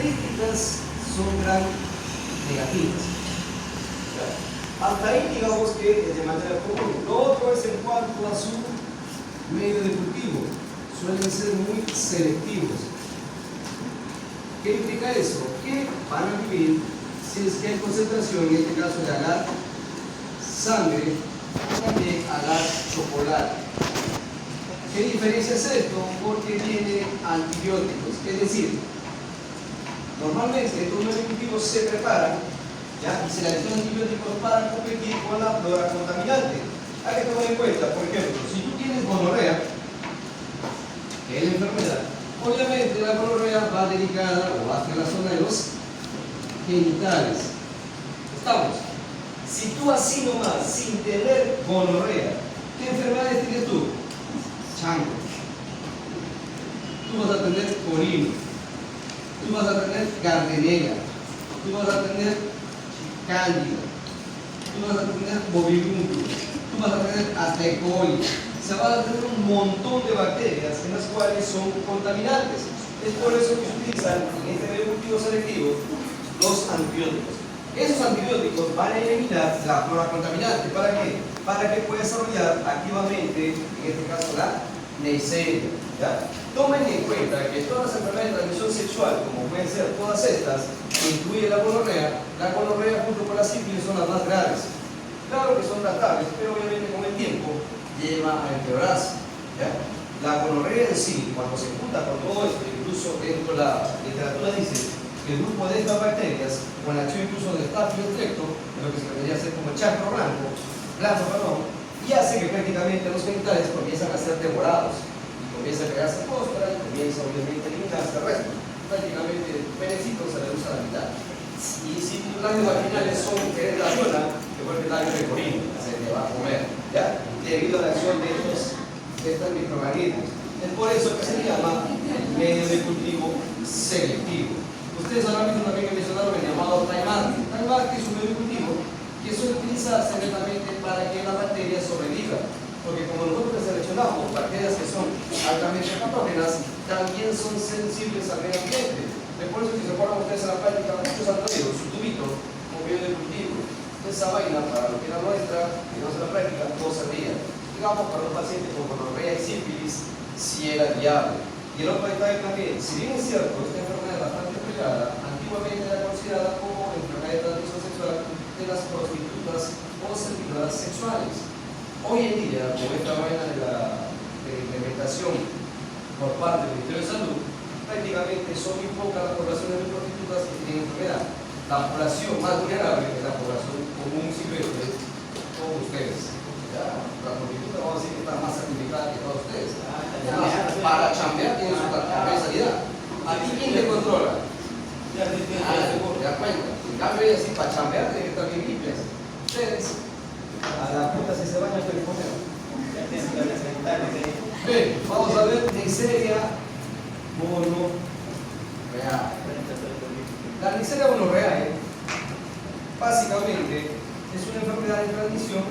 estadísticas son gran negativas. Hasta ahí digamos que es de manera común. Lo otro es en cuanto a su medio de cultivo. Suelen ser muy selectivos. ¿Qué implica eso? Que van a vivir si es que hay concentración, en este caso de agar sangre, también agar chocolate. ¿Qué diferencia es esto? Porque tiene antibióticos. Es decir, normalmente estos medios cultivos se preparan, ¿ya? Y se le adicionan antibióticos para competir con la flora contaminante. Hay que tomar en cuenta, por ejemplo, si tú tienes gonorrea, que es la enfermedad, obviamente la gonorrea va dedicada o hacia la zona de los genitales. ¿Estamos? Si tú así nomás, sin tener gonorrea, ¿qué enfermedades tienes tú? Chango. Tú vas a tener colino. Tú vas a tener gardenia. Tú vas a tener cándida. Tú vas a tener bovigundio. Tú vas a tener hasta E. coli. Se va a tener un montón de bacterias en las cuales son contaminantes. Es por eso que se utilizan en este medio cultivo selectivo los antibióticos. Esos antibióticos van a eliminar la flora contaminante. ¿Para qué? Para que pueda desarrollar activamente, en este caso, la Neisseria. ¿Ya? Tomen en cuenta que todas las enfermedades de transmisión sexual, como pueden ser todas estas, incluye la gonorrea junto con la sífilis son las más graves. Claro que son tratables, pero obviamente con el tiempo lleva a empeorarse. ¿Ya? La gonorrea en sí, cuando se junta con todo esto, incluso dentro de la literatura dice que el grupo de estas bacterias, con la acción incluso del estafio estrecto, lo que se debería hacer como el chakra blanco, y hace que prácticamente los genitales comienzan a ser devorados, y comienza a crearse costra, y comienza obviamente a eliminarse el resto. Prácticamente el penecito se reduce a la mitad. Y si tus labios vaginales son que es la zona, que vuelve el labio pecorino, se te va a comer, ¿ya? Debido a la acción de estos microorganismos. Es por eso que se llama medio de cultivo selectivo. Ustedes ahora mismo también mencionaron el llamado time marking. Time marking es un medio de cultivo que suele utilizarse netamente para que la bacteria sobreviva. Porque como nosotros seleccionamos bacterias que son altamente patógenas, también son sensibles al medio ambiente. Es por eso que se ponen ustedes en la práctica, muchos han traído su tubito como medio de cultivo. Esa vaina, para lo que era nuestra, que no es la práctica, no servía. Digamos, para un paciente con gonorrea y sífilis, si era viable. Y el otro detalle también, si bien es cierto, esta enfermedad es bastante pegada, antiguamente era considerada como enfermedad de transmisión sexual de las prostitutas o servidoras sexuales. Hoy en día, con esta vaina de la implementación por parte del Ministerio de Salud, prácticamente son muy pocas las poblaciones de prostitutas que tienen enfermedad. La población más vulnerable es la población común y silvestre, como ustedes. ¿Ya? La prostituta, vamos a decir que está más certificada que todos ustedes. Para chambear tiene su responsabilidad. ¿A ti quién te controla? ¿Te das cuenta? En cambio, ella sí, para chambear tiene que estar bien limpias. Ustedes, a la puta si se baña, pero comer. Bien, vamos a ver Neisseria gonorrea. La Neisseria gonorrea, básicamente, es una enfermedad de transmisión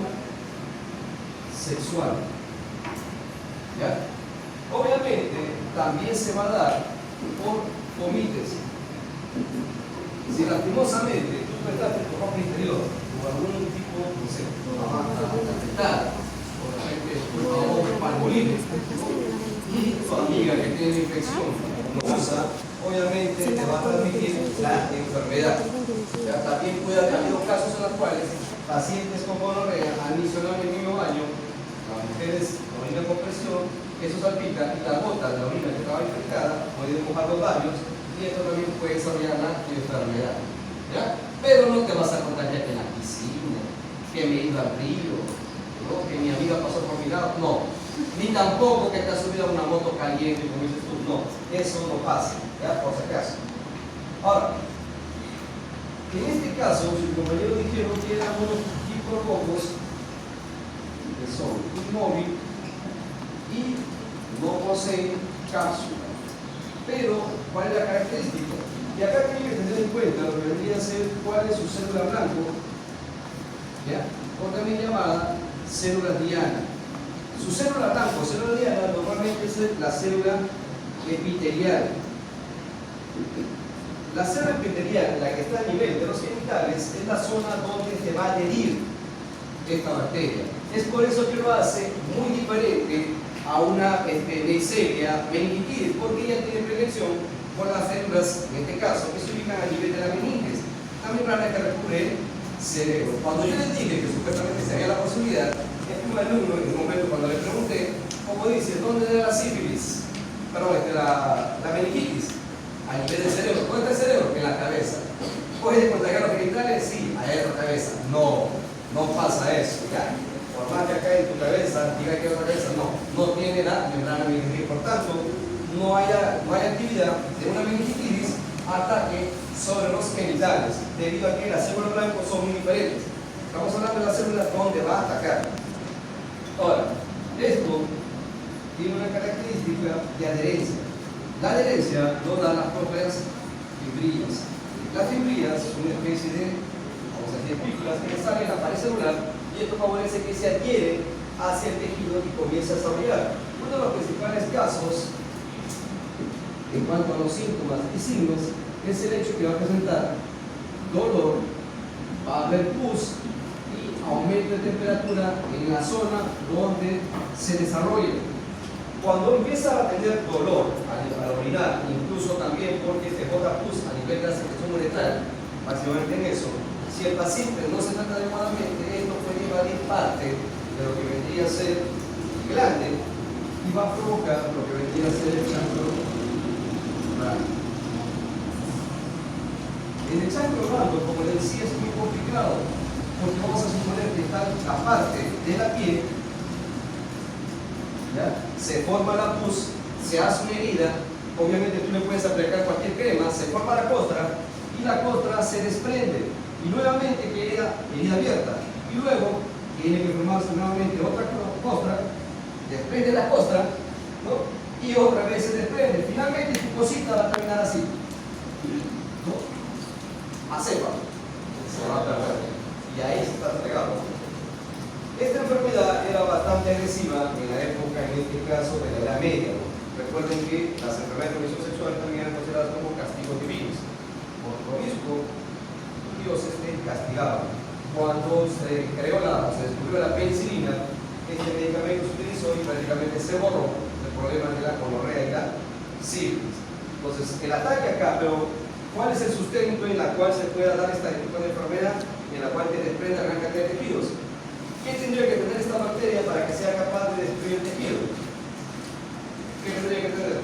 sexual. ¿Ya? Obviamente, también se va a dar por comites. Si lastimosamente tú prestaste tu ropa interior o algún tipo, no sé, afectada, por ejemplo, palmolive, y tu amiga que tiene infección no usa, obviamente te va a transmitir la enfermedad. ¿Ya? También puede haber habido casos en los cuales pacientes con gonorrea han misionado en el mismo baño, las mujeres con orina con presión, eso salpica y la gota de la orina que estaba infectada puede mojar los labios y esto también puede desarrollar la enfermedad. ¿Ya? Pero no te vas a contagiar en la piscina, que me iba al río, ¿no? Que mi amiga pasó por mi lado, no. Ni tampoco que te has subido a una moto caliente, como dices tú, no. Eso no pasa, ¿ya? Por si acaso. Ahora, en este caso, sus compañeros dijeron que eran unos diprococos que son inmóviles y no poseen cápsula. Pero, ¿cuál es la característica? Y acá tienen que tener en cuenta lo que vendría a ser cuál es su célula blanco, ¿ya? O también llamada célula diana. Su célula blanco, célula diana, normalmente es la célula epitelial. la célula epitelial, la que está a nivel de los genitales, es la zona donde se va a adherir esta bacteria. Es por eso que lo hace muy diferente a una Neisseria meningitis, porque ella tiene prevención con las células, en este caso, que se ubican a nivel de la meninges. La membrana que recubre el cerebro. Cuando yo les dije que supuestamente se había la posibilidad, un alumno, en un momento cuando le pregunté, como dice, ¿dónde era la sífilis? Perdón, la meningitis. A nivel del cerebro. ¿Dónde está el cerebro? En la cabeza. ¿Puede contagiar los genitales? Sí, allá en la cabeza. No, no pasa eso. ¿Ya? Por más que acá en tu cabeza diga que en la cabeza, no tiene la membrana meningitis. Por tanto, no hay actividad de una meningitis ataque sobre los genitales, debido a que las células blancas son muy diferentes. Estamos hablando de las células donde va a atacar. Ahora, esto tiene una característica de adherencia. La adherencia lo dan las propias fibrillas. Las fibrillas son una especie de, vamos a decir, pículas que salen en la pared celular y esto favorece que se adhiere hacia el tejido y comience a desarrollar. Uno de los principales casos en cuanto a los síntomas y signos es el hecho que va a presentar dolor, va a haber pus y aumento de temperatura en la zona donde se desarrolla. Cuando empieza a tener dolor al orinar, incluso también porque se bota pus a nivel de la secreción uretral, básicamente en eso, si el paciente no se trata adecuadamente, esto puede invadir parte de lo que vendría a ser el glande y va a provocar lo que vendría a ser el chancro oral. En el chancro oral, como les decía, es muy complicado, porque vamos a suponer que está la parte de la piel, ¿ya? Se forma la pus, se hace una herida, obviamente tú le puedes aplicar cualquier crema, se forma la costra y la costra se desprende y nuevamente queda herida abierta y luego tiene que formarse nuevamente otra costra, desprende la costra, ¿no? Y otra vez se desprende, finalmente tu cosita va a terminar así, ¿no? A cepa, se va a perder y ahí se está pegado. Esta enfermedad era bastante agresiva en la época, en este caso, de la Edad Media. Recuerden que las enfermedades de transmisión sexual también eran consideradas como castigos divinos. Por lo mismo, los dioses castigaban. Cuando se descubrió la penicilina, este medicamento se utilizó y prácticamente se borró el problema de la gonorrea y la sífilis. Entonces, el ataque acá, pero ¿cuál es el sustento en la cual se pueda dar este tipo de enfermedad en la cual te desprende gran cantidad de tejidos? ¿Qué tendría que tener esta bacteria para que sea capaz de destruir el tejido? ¿Qué tendría que tener?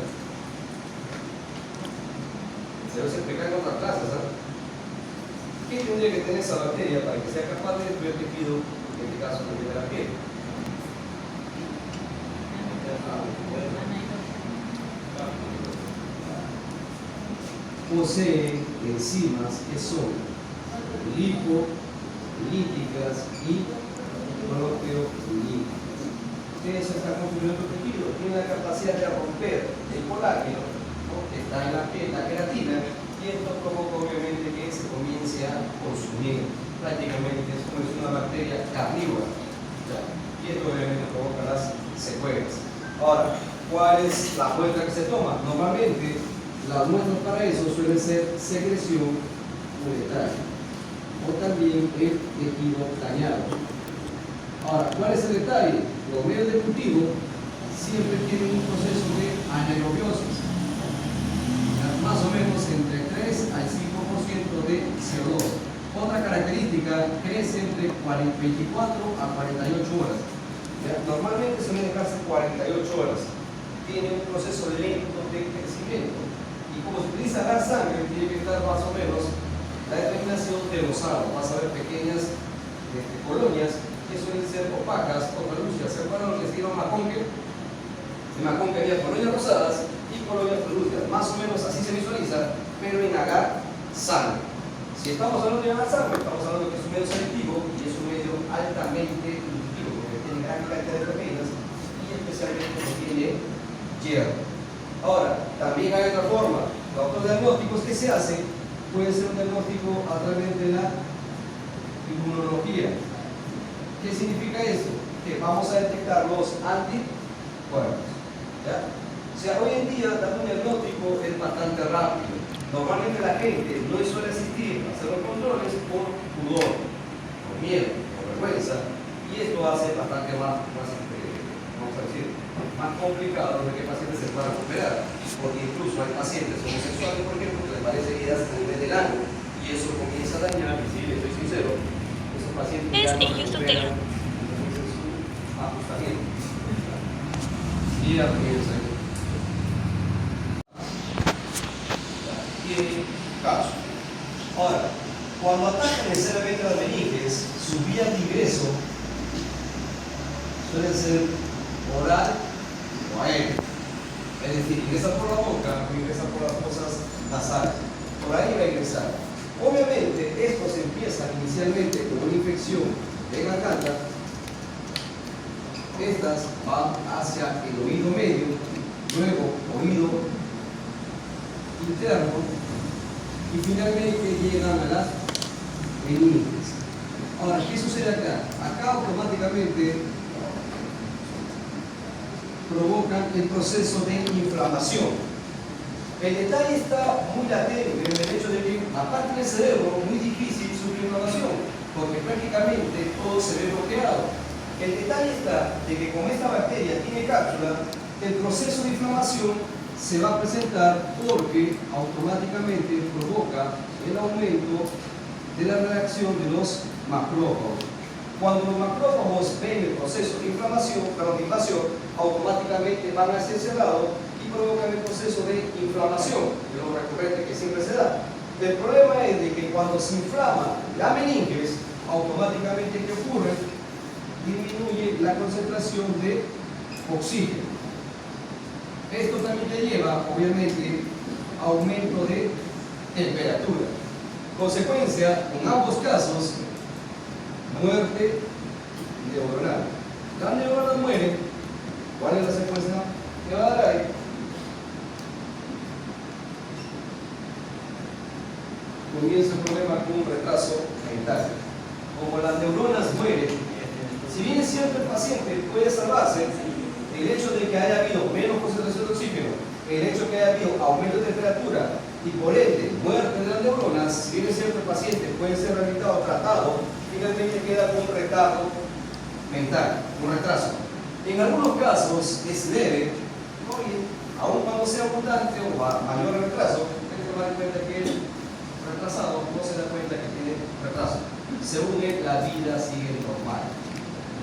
Se lo explicar en otras clases, ¿eh? ¿Qué tendría que tener esa bacteria para que sea capaz de destruir el tejido, en este caso de la piel? Posee enzimas que son lipolíticas y proteolíticas. Eso está construyendo el tejido, tiene la capacidad de romper el colágeno, ¿no? Que está en la piel, la queratina, y esto provoca obviamente que se comience a consumir. Prácticamente es una bacteria carnívora, ¿ya? Y esto obviamente provoca las secuelas. Ahora, ¿cuál es la muestra que se toma? Normalmente las muestras para eso suelen ser secreción uretral o también el tejido dañado. Ahora, ¿cuál es el detalle? Los medios de cultivo siempre tienen un proceso de anaerobiosis, más o menos entre 3 al 5% de CO2. Otra característica, crece entre 24 a 48 horas. ¿Ya? Normalmente suele dejarse 48 horas. Tiene un proceso lento de crecimiento. Y como se utiliza la sangre, tiene que estar más o menos la determinación de los aros. Vas a ver pequeñas colonias que suelen ser opacas o relucidas. ¿Se acuerdan lo que se llama Maconque? En Maconque había colonias rosadas y colonias relucidas. Más o menos así se visualiza, pero en agar sangre. Si estamos hablando de agar sangre, estamos hablando de que es un medio selectivo y es un medio altamente nutritivo, porque tiene gran cantidad de proteínas y especialmente contiene hierro. Ahora, también hay otra forma. Los otros diagnósticos que se hacen puede ser un diagnóstico a través de la inmunología. ¿Qué significa esto? Que vamos a detectar los anticuerpos. ¿Ya? O sea, hoy en día dar un diagnóstico es bastante rápido. Normalmente la gente no suele asistir a hacer los controles por pudor, por miedo, por vergüenza, y esto hace bastante más vamos a decir, más complicado de que pacientes se puedan operar, porque incluso hay pacientes homosexuales, por ejemplo, que les parece heridas a nivel del ano, y eso comienza a dañar, y sí, les soy sincero, esos pacientes ya no recuperan su ajustamiento. Y ya comienza caso. Ahora, cuando atacan necesariamente las meninges, su vía de ingreso suele ser oral o aéreo. Es decir, ingresa por la boca o ingresa por las fosas nasales. Por ahí va a ingresar. Obviamente, estos empiezan inicialmente con una infección de garganta. Estas van hacia el oído medio, luego oído interno, y finalmente llegan a las meninges. Ahora, ¿qué sucede acá? Acá automáticamente provocan el proceso de inflamación. El detalle está muy latente en el hecho de que, aparte del cerebro, es muy difícil sufrir inflamación, porque prácticamente todo se ve bloqueado. El detalle está de que como esta bacteria tiene cápsula, el proceso de inflamación se va a presentar porque automáticamente provoca el aumento de la reacción de los macrófagos. Cuando los macrófagos ven el proceso de inflamación, automáticamente van hacia ese lado y provocan el proceso de inflamación, que es lo recurrente que siempre se da. El problema es de que cuando se inflama la meninges, automáticamente ¿qué ocurre? Disminuye la concentración de oxígeno. Esto también te lleva, obviamente, a aumento de temperatura. Consecuencia, en ambos casos, muerte neuronal. Las neuronas mueren. ¿Cuál es la secuencia que va a dar ahí? Comienza el problema con un retraso mental. Como las neuronas mueren, si bien es cierto el paciente puede salvarse, el hecho de que haya habido menos concentración de oxígeno, el hecho de que haya habido aumento de temperatura y por ende muerte de las neuronas, si bien es cierto el paciente puede ser rehabilitado, tratado, finalmente queda con un retardo mental, un retraso. En algunos casos es leve, ¿no? Y aun cuando sea abundante o mayor el retraso, hay que tomar en cuenta que el retrasado no se da cuenta que tiene retraso. Según él, la vida sigue normal.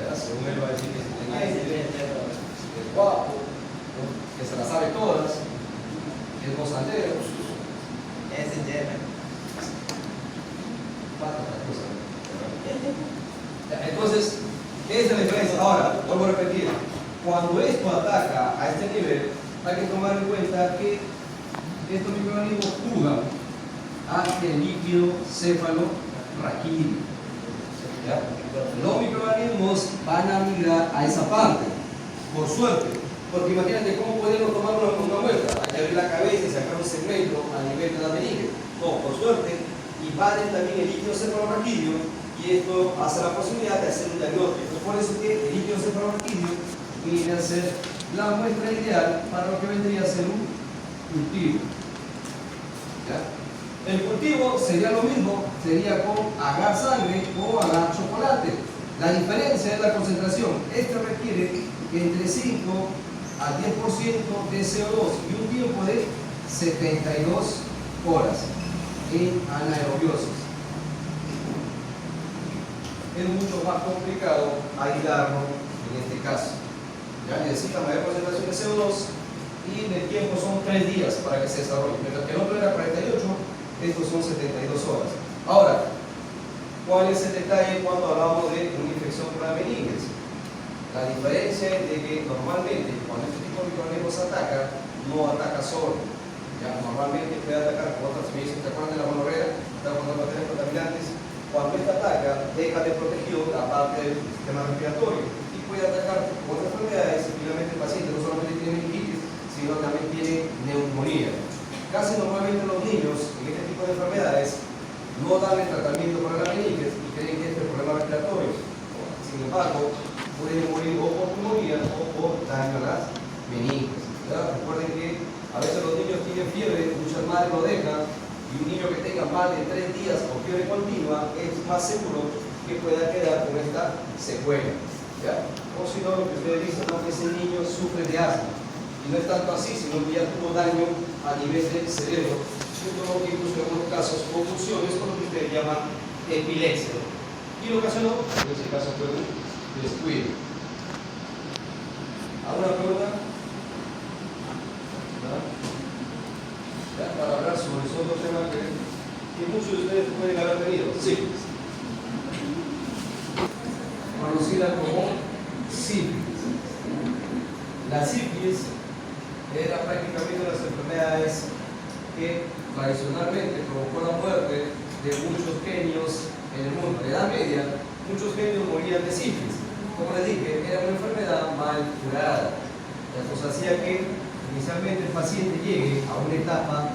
¿Ya? Según él va a decir que es inteligente, es guapo, ¿no? Que se las sabe todas, que es gozandero, es entero. Entonces, esa es la diferencia. Ahora, vuelvo a repetir, cuando esto ataca a este nivel, hay que tomar en cuenta que estos microorganismos jugan hacia el líquido cefalorraquídeo. Los microorganismos van a migrar a esa parte, por suerte, porque imagínate cómo podemos tomar una muestra, hay que abrir la cabeza y sacar un segmento a nivel de la meninge. No, por suerte, invaden también el líquido cefalorraquídeo y esto hace la posibilidad de hacer un diagnóstico. Es por eso que el líquido cefalorraquídeo viene a ser la muestra ideal para lo que vendría a ser un cultivo. ¿Ya? El cultivo sería lo mismo, sería con agar sangre o agar chocolate. La diferencia es la concentración. Este requiere entre 5 a 10% de CO2 y un tiempo de 72 horas en anaerobiosis. Es mucho más complicado aislarlo en este caso. Ya necesita mayor concentración de CO2 y el tiempo son 3 días para que se desarrolle. Mientras que el otro era 48, estos son 72 horas. Ahora, ¿cuál es el detalle cuando hablamos de una infección por la meninges? La diferencia es de que normalmente cuando este tipo de microorganismos ataca, no ataca solo. Ya, normalmente puede atacar con otras semillas. ¿Se acuerdan de la gonorrea? Está con los bacterias contaminantes. Cuando esta ataca, deja de protegido la parte del sistema respiratorio y puede atacar con otras enfermedades y finalmente el paciente no solamente tiene meningitis, sino también tiene neumonía. Casi normalmente los niños en este tipo de enfermedades no dan el tratamiento para la meninges y creen que este es el problema respiratorio. Sin embargo, pueden morir o por pulmonía o por daño a las meninges. Recuerden que a veces los niños tienen fiebre muchas madre lo deja, y un niño que tenga más de 3 días con fiebre continua, es más seguro que pueda quedar con esta secuela. ¿Ya? O si no, lo que ustedes dicen, no, que ese niño sufre de asma. Y no es tanto así, sino que ya tuvo daño a nivel del cerebro, siendo lo que incluso en algunos casos confusiones con lo que ustedes llaman epilepsia. Y lo ocasionó, en ese caso fue un descuido. ¿Alguna pregunta? ¿No? ¿Ya? Para hablar sobre ese otro tema que muchos de ustedes pueden haber tenido. Sí. Conocida como sífilis. La sífilis era prácticamente una de las enfermedades que tradicionalmente provocó la muerte de muchos genios en el mundo. En la Edad Media, muchos genios morían de sífilis. Como les dije, era una enfermedad mal curada. Esto hacía que inicialmente el paciente llegue a una etapa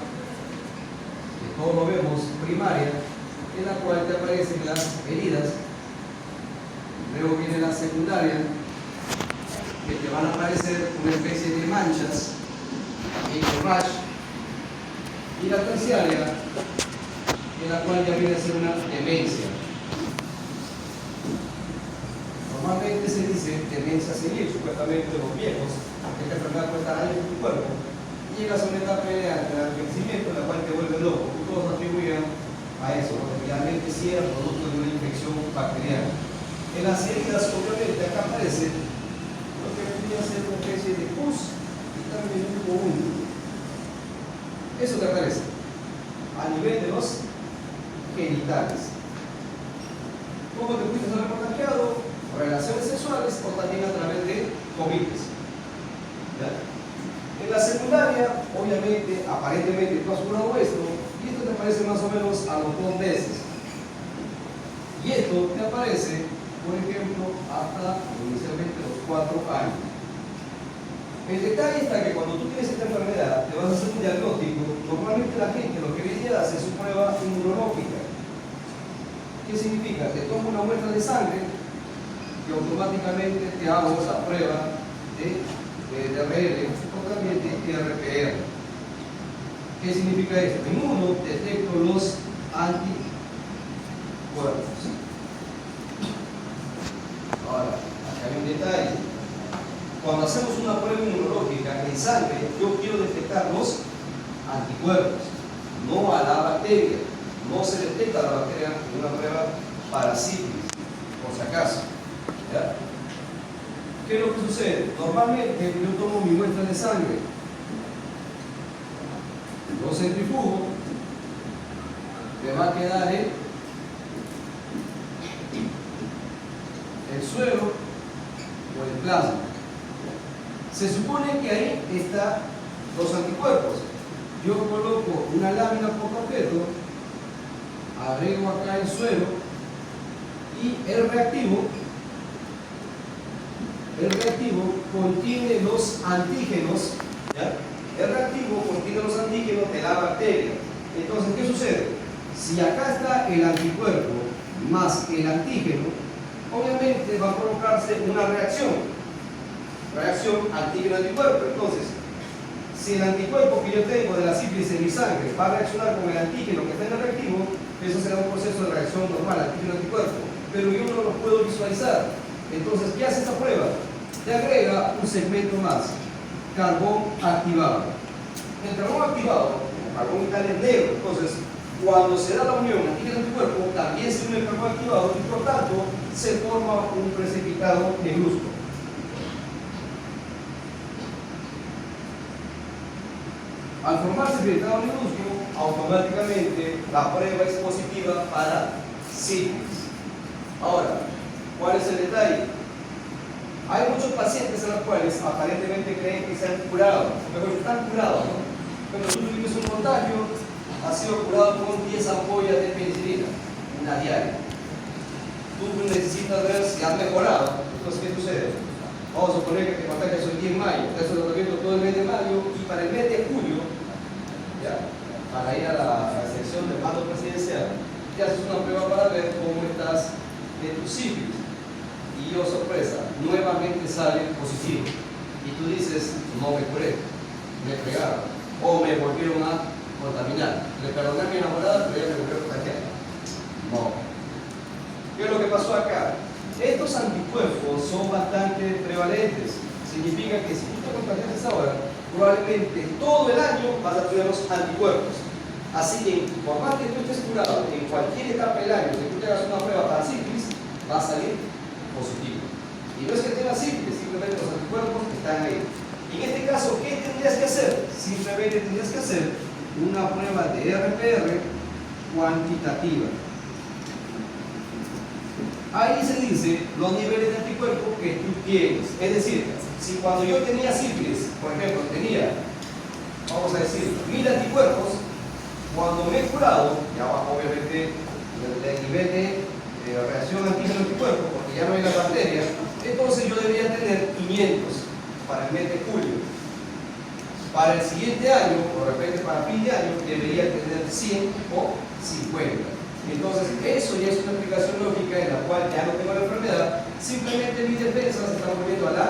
que todos lo vemos primaria, en la cual te aparecen las heridas. Luego viene la secundaria, que te van a aparecer una especie de manchas y rash. Y la terciaria, en la cual ya viene a ser una demencia. Normalmente se dice demencia senil, supuestamente de los viejos, que esta enfermedad puede estar años en tu cuerpo, y llegas a una etapa de envejecimiento en la cual te vuelve loco. Y todos atribuían a eso, porque realmente sí era producto de una infección bacteriana. En las heridas, obviamente, acá aparece lo que podría ser una especie de pus y también un coágulo. Eso que aparece a nivel de los genitales. ¿Cómo te fuiste a haber contagiado? Relaciones sexuales o también a través de COVID. En la secundaria, obviamente, aparentemente tú has curado esto, y esto te aparece más o menos a los 2 meses. Y esto te aparece, por ejemplo, hasta inicialmente los 4 años. El detalle está que cuando tú tienes esta enfermedad, te vas a hacer un diagnóstico. Normalmente la gente lo que viene a hacer es su prueba inmunológica. ¿Qué significa? Te toma una muestra de sangre y automáticamente te hago la prueba de RL o también de RPR. ¿Qué significa esto? En uno detecto los anticuerpos. Ahora, acá hay un detalle. Cuando hacemos una prueba inmunológica en sangre, yo quiero detectar los anticuerpos, no a la bacteria. No se detecta la bacteria en una prueba para sífilis, por si acaso. ¿Ya? ¿Qué es lo que sucede? Normalmente yo tomo mi muestra de sangre, lo centrifugo, me va a quedar el suero o el plasma. Se supone que ahí están los anticuerpos. Yo coloco una lámina por objeto, agrego acá el suero y el reactivo contiene los antígenos, ¿ya? El reactivo contiene los antígenos de la bacteria. Entonces, ¿qué sucede? Si acá está el anticuerpo más el antígeno, obviamente va a provocarse una reacción antígeno-anticuerpo. Entonces, si el anticuerpo que yo tengo de la sífilis en mi sangre va a reaccionar con el antígeno que está en el reactivo, eso será un proceso de reacción normal, antígeno-anticuerpo, pero yo no lo puedo visualizar. Entonces, ¿qué hace esta prueba? Te agrega un segmento más, carbón activado. El carbón activado, el carbón vital es negro. Entonces, cuando se da la unión antígeno-anticuerpo, también se une el carbón activado y por tanto se forma un precipitado negruzco. Al formarse el precipitado negruzco, automáticamente la prueba es positiva para sífilis. Ahora, ¿cuál es el detalle? Hay muchos pacientes en los cuales aparentemente creen que se han curado, pero están curados, ¿no? Pero tú tuviste un contagio, has sido curado con 10 ampollas de penicilina, una diaria. Tú necesitas ver si has mejorado. Entonces, ¿qué sucede? Vamos a suponer que te contagias el 10 de mayo, te haces el tratamiento todo el mes de mayo y para el mes de julio, ¿ya? Para ir a la sección del mando presidencial, te haces una prueba para ver cómo estás de tu sífilis. Y oh sorpresa, nuevamente sale positivo. Y tú dices, no me curé, me pegaron, o me volvieron a contaminar. Le perdoné a mi enamorada, pero ella me volvió a contagiar. No. ¿Qué es lo que pasó acá? Estos anticuerpos son bastante prevalentes. Significa que si tú te contagias ahora, probablemente todo el año vas a tener los anticuerpos. Así que, por más que tú estés curado, en cualquier etapa del año, que tú te hagas una prueba para sífilis, va a salir positivo. Y no es que tengas sífilis, simplemente los anticuerpos están ahí. Y en este caso, ¿qué tendrías que hacer? Simplemente tendrías que hacer una prueba de RPR cuantitativa. Ahí se dice los niveles de anticuerpos que tú tienes. Es decir, si cuando yo tenía sífilis, por ejemplo, tenía, vamos a decir, 1000 anticuerpos, cuando me he curado, ya bajo obviamente el nivel de reacción antígeno-anticuerpo, porque ya no hay la bacteria, entonces yo debería tener 500 para el mes de julio. Para el siguiente año, o de repente para fin de año, debería tener 100 o 50. Entonces, eso ya es una explicación lógica en la cual ya no tengo la enfermedad, simplemente mis defensas se están volviendo a la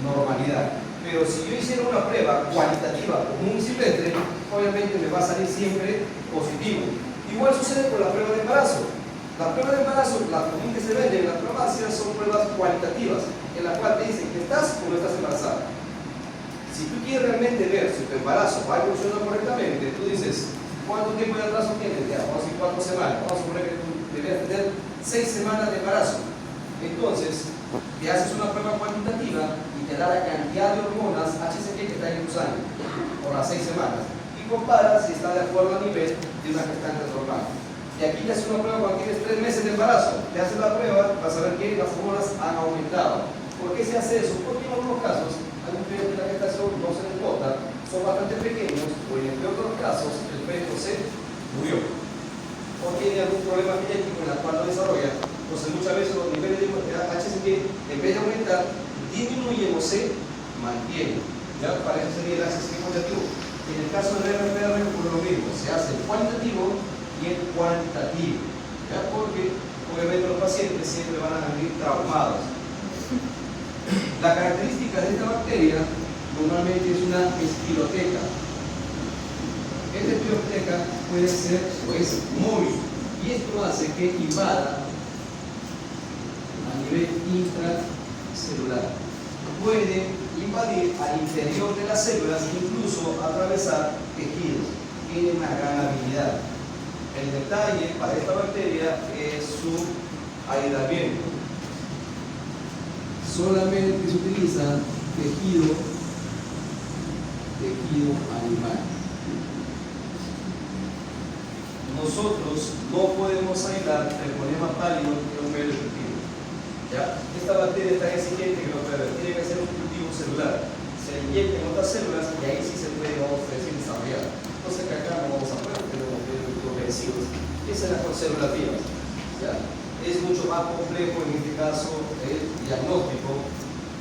normalidad. Pero si yo hiciera una prueba cualitativa común y silvestre, obviamente me va a salir siempre positivo. Igual sucede con la prueba de embarazo. La prueba de embarazo, la común que se vende en las farmacias, son pruebas cualitativas, en la cual te dicen que estás o no estás embarazada. Si tú quieres realmente ver si tu embarazo va a evolucionar correctamente, tú dices, ¿cuánto tiempo de atraso tienes? Ya, vamos a decir 4 semanas. Vamos a suponer que tú deberías tener 6 semanas de embarazo. Entonces, te haces una prueba cuantitativa y te da la cantidad de hormonas HCG que está en tu sangre por las 6 semanas. Y comparas si está de acuerdo al nivel de una gestante normal. Y aquí te haces una prueba cuando tienes 3 meses de embarazo. Te haces la prueba para saber que las hormonas han aumentado. ¿Por qué se hace eso? Porque en algunos casos, hay mujeres que la gestación no se les nota, son bastante pequeños, o en el peor de los casos, el feto se murió. O tiene algún problema genético en la cual no desarrolla. Entonces muchas veces los niveles de HCG, en vez de aumentar, disminuyen o se mantienen. ¿Ya? Para eso sería el HCG cuantitativo. En el caso del RPR ocurre lo mismo, se hace el cuantitativo y el cuantitativo. ¿Ya? Porque obviamente los pacientes siempre van a venir traumados. La característica de esta bacteria normalmente es una espiroteca. Esta espiroteca puede ser o es móvil y esto hace que invada a nivel intracelular. Puede invadir al interior de las células, incluso atravesar tejidos. Tiene una gran habilidad. El detalle para esta bacteria es su aislamiento. Solamente se utiliza tejido animal. Nosotros no podemos aislar el poliema pálido en un medio de cultivo. ¿Ya? Esta bacteria es tan exigente que no puede, tiene que ser un cultivo celular. Se inyecta en otras células y ahí sí se puede, vamos a decir, desarrollar. Entonces que acá no vamos a poder tener los vencidos. Esas son las conservativas. ¿Ya? Es mucho más complejo en este caso el diagnóstico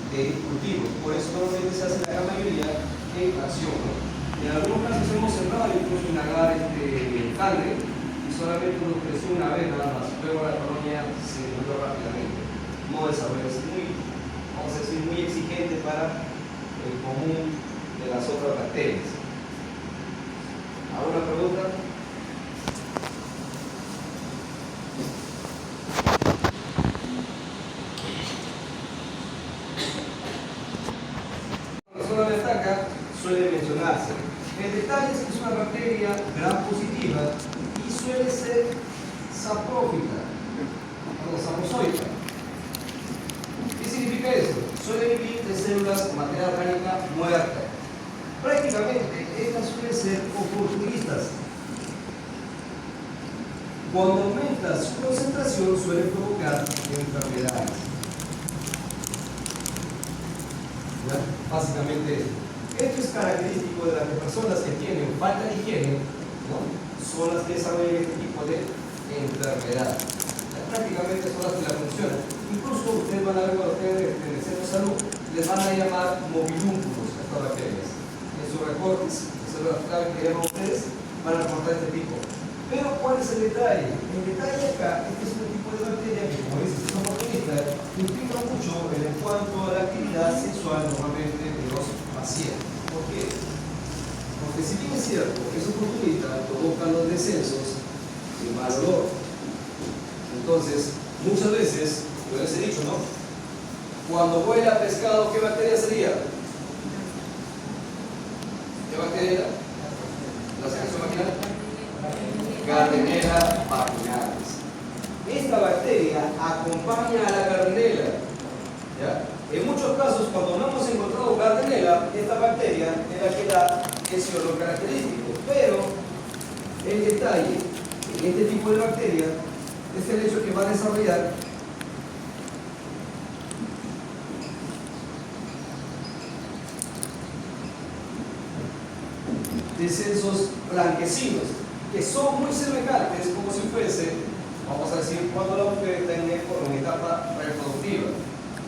de cultivos. Por eso normalmente se hace la gran mayoría en acción, ¿no? En algunos casos hemos cerrado incluso inalar sangre y solamente nos creció una vez nada más. Luego la colonia se murió rápidamente. No desarrolla, es muy, vamos a decir, muy exigente para el común de las otras bacterias. ¿Alguna pregunta? Suele mencionarse. El detalle es que es una bacteria gram positiva y suele ser saprófica o sapozoica. ¿Qué significa eso? Suele vivir de células con materia orgánica muerta. Prácticamente estas suelen ser oportunistas. Cuando aumenta su concentración suele provocar enfermedades. ¿Ya? Básicamente esto es característico de las personas que tienen falta de higiene, ¿no? Son las que desarrollan este tipo de enfermedad. Prácticamente son las que la funcionan. Incluso ustedes van a ver cuando ustedes en el centro de salud, les van a llamar movilúnculos a estas bacterias. En sus recortes de células clave que llaman ustedes, van a reportar este tipo. Pero ¿cuál es el detalle? El detalle acá es que es un tipo de bacteria que, como dices, es oportunista, implica mucho en cuanto a la actividad sexual normalmente de los pacientes. ¿Por qué? Porque Porque si bien es cierto, es oportunista, provocan los descensos y mal olor. Entonces, muchas veces, yo les he dicho, ¿no? Cuando huela pescado, ¿qué bacteria sería? ¿Qué bacteria era? ¿La secreción vaginal? Gardnerella vaginalis. Esta bacteria acompaña a la Gardnerella. ¿Ya? En muchos casos, cuando no hemos encontrado Gardnerella, esta bacteria es la que da ese olor característico. Pero el detalle en este tipo de bacteria es el hecho que va a desarrollar descensos blanquecinos, que son muy semejantes como si fuese, vamos a decir, cuando la mujer está en etapa reproductiva.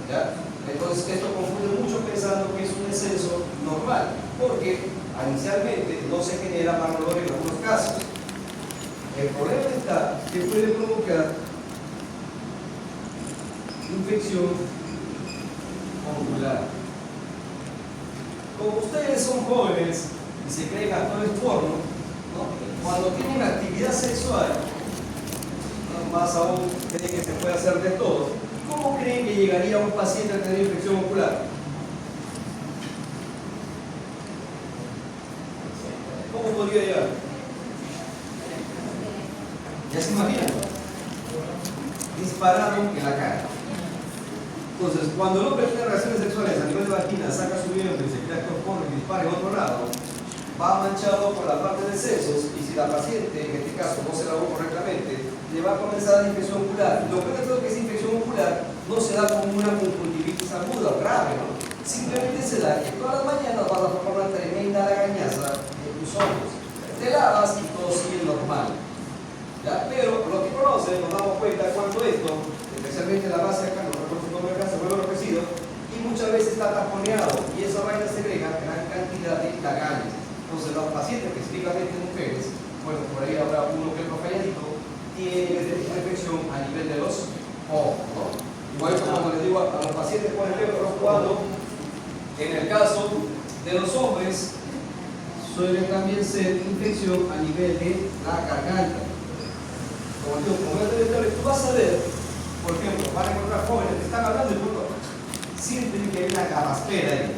¿Ya? Entonces esto confunde mucho pensando que es un descenso normal, porque inicialmente no se genera mal olor en algunos casos. El problema está que puede provocar infección ocular. Como ustedes son jóvenes y se creen actores porno, ¿no? Cuando tienen actividad sexual, ¿no? Más aún creen que se puede hacer de todo, ¿cómo creen que llegaría un paciente a tener infección ocular? ¿Cómo podría llegar? ¿Ya se imaginan? Disparado en la cara. Entonces, cuando el hombre tiene relaciones sexuales a nivel de vagina, saca su vientre y se crea actor porno y dispara en otro lado, va manchado por la parte de sesos, y si la paciente, en este caso, no se lavó correctamente, le va a comenzar la infección ocular. Lo que es que esa infección ocular no se da como una conjuntivitis aguda o grave, ¿no? Simplemente se da que todas las mañanas vas a formar una tremenda lagañaza en tus ojos. Te lavas y todo sigue normal. ¿Ya? Pero lo que conocen, nos damos cuenta cuando esto, especialmente la base acá, no recuerdo su nombre acá, se vuelve enrojecido y muchas veces está taponeado y esa vaina segrega gran cantidad de lagañas. Entonces los pacientes, específicamente mujeres, bueno, por ahí habrá uno que otro calladito, tienen este tipo de infección a nivel de los ojos, ¿no? Igual como les digo a los pacientes, por ejemplo, cuando en el caso de los hombres suele también ser infección a nivel de la garganta. Como digo, tú vas a ver, por ejemplo, van a encontrar jóvenes que están hablando y pronto sienten que hay una carraspera ahí.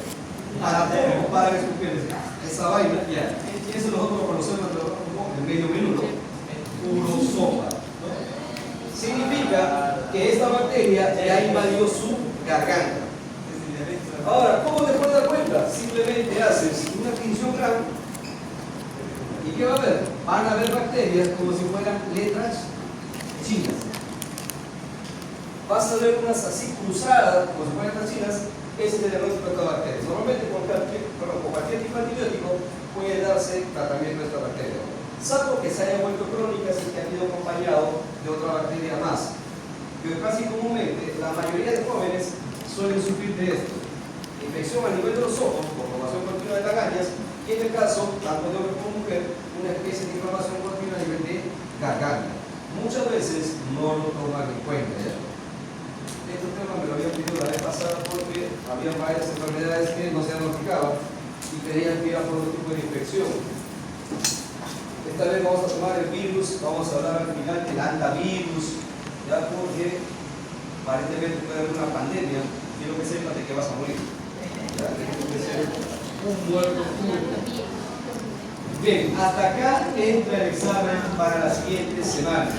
Para todo, para que escuchen esa vaina, ya. Y eso nosotros lo conocemos como en medio minuto, puro sopa, ¿no? Significa que esta bacteria ya invadió su garganta. Ahora, ¿cómo te puedes dar cuenta? Simplemente haces una tinción gran y ¿qué va a haber? Van a haber bacterias como si fueran letras chinas. Vas a ver unas así cruzadas, como si fueran letras chinas. Ese es el diagnóstico de esta bacteria. Normalmente con cualquier tipo de antibiótico puede darse tratamiento de esta bacteria. Salvo que se haya vuelto crónica si que ha ido acompañado de otra bacteria más. Pero casi comúnmente la mayoría de jóvenes suelen sufrir de esto. Infección a nivel de los ojos, por formación continua de lagañas, y en el caso, tanto de hombre como mujer, una especie de inflamación continua a nivel de garganta. Muchas veces no lo toman en cuenta. ¿Ya? Este tema me lo habían pedido la vez pasada porque había varias enfermedades que no se han notificado y pedían que era por otro tipo de infección. Esta vez vamos a tomar el virus, vamos a hablar al final del antivirus, ya, porque aparentemente puede haber una pandemia. Quiero que sepas de que vas a morir. Ya, tienes que ser un muerto público. Bien, hasta acá entra el examen para la siguiente semana.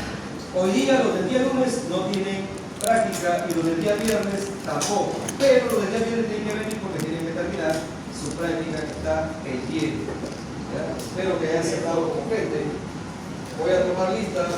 Hoy día, los del día lunes no tienen práctica y los del día viernes tampoco. Pero los del día viernes tienen que venir porque tienen que terminar su práctica que está pendiente. Espero que hayan sentado con gente. Voy a tomar lista.